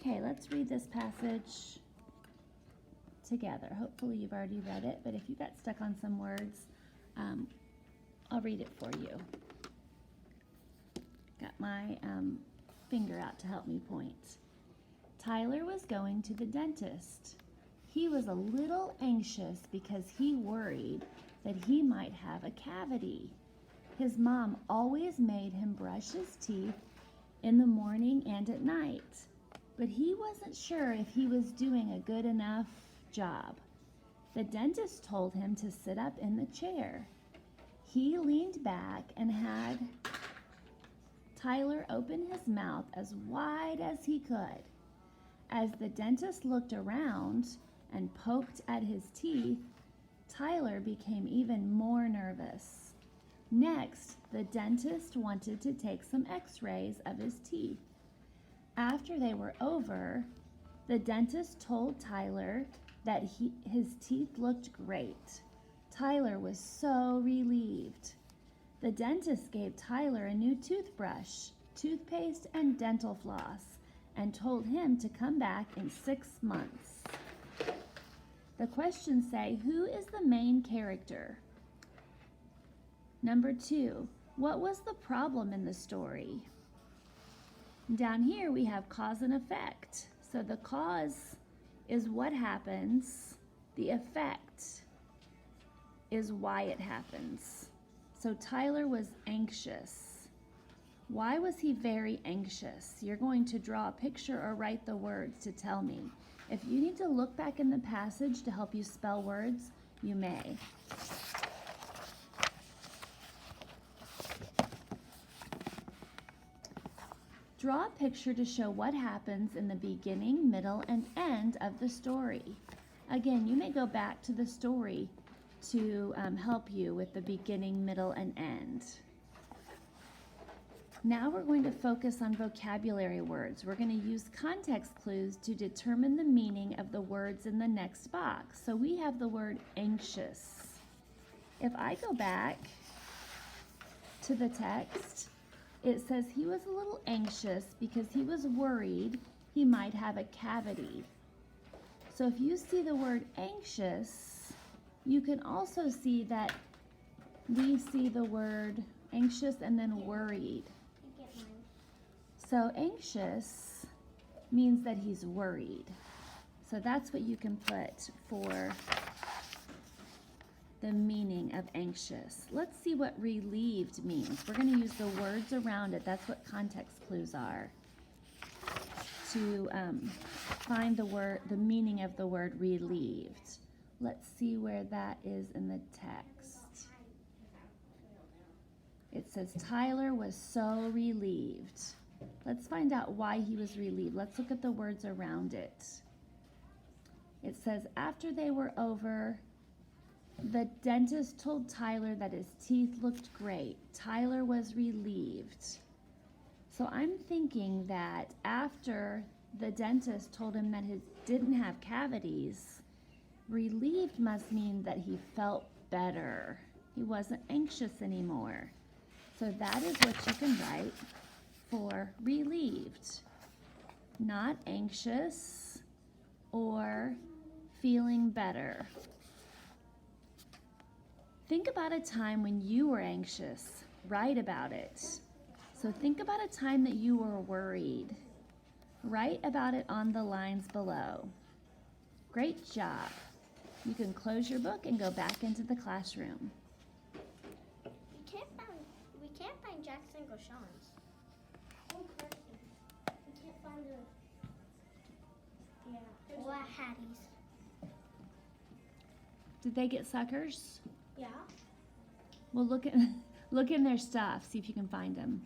Okay, let's read this passage together. Hopefully you've already read it, but if you got stuck on some words, I'll read it for you. Got my finger out to help me point. Tyler was going to the dentist. He was a little anxious because he worried that he might have a cavity. His mom always made him brush his teeth in the morning and at night, but he wasn't sure if he was doing a good enough job. The dentist told him to sit up in the chair. He leaned back and had Tyler open his mouth as wide as he could. As the dentist looked around and poked at his teeth, Tyler became even more nervous. Next, the dentist wanted to take some x-rays of his teeth. After they were over, the dentist told Tyler that his teeth looked great. Tyler was so relieved. The dentist gave Tyler a new toothbrush, toothpaste, and dental floss, and told him to come back in 6 months. The questions say, who is the main character? Number 2, what was the problem in the story? Down here we have cause and effect. So the cause is what happens. The effect is why it happens. So Tyler was anxious. Why was he very anxious? You're going to draw a picture or write the words to tell me. If you need to look back in the passage to help you spell words, you may. Draw a picture to show what happens in the beginning, middle, and end of the story. Again, you may go back to the story to help you with the beginning, middle, and end. Now we're going to focus on vocabulary words. We're going to use context clues to determine the meaning of the words in the next box. So we have the word anxious. If I go back to the text, it says he was a little anxious because he was worried he might have a cavity. So if you see the word anxious, you can also see that we see the word anxious and then worried. So anxious means that he's worried. So that's what you can put for the meaning of anxious. Let's see what relieved means. We're going to use the words around it. That's what context clues are. To find the meaning of the word relieved. Let's see where that is in the text. It says Tyler was so relieved. Let's find out why he was relieved. Let's look at the words around it. It says, after they were over, the dentist told Tyler that his teeth looked great. Tyler was relieved. So I'm thinking that after the dentist told him that he didn't have cavities, relieved must mean that he felt better. He wasn't anxious anymore. So that is what you can write for relieved. Not anxious or feeling better. Think about a time when you were anxious. Write about it. So think about a time that you were worried. Write about it on the lines below. Great job. You can close your book and go back into the classroom. We can't find Jackson Gauchon's. We can't find what Hattie's. Did they get suckers? Yeah. Well, look in their stuff. See if you can find them.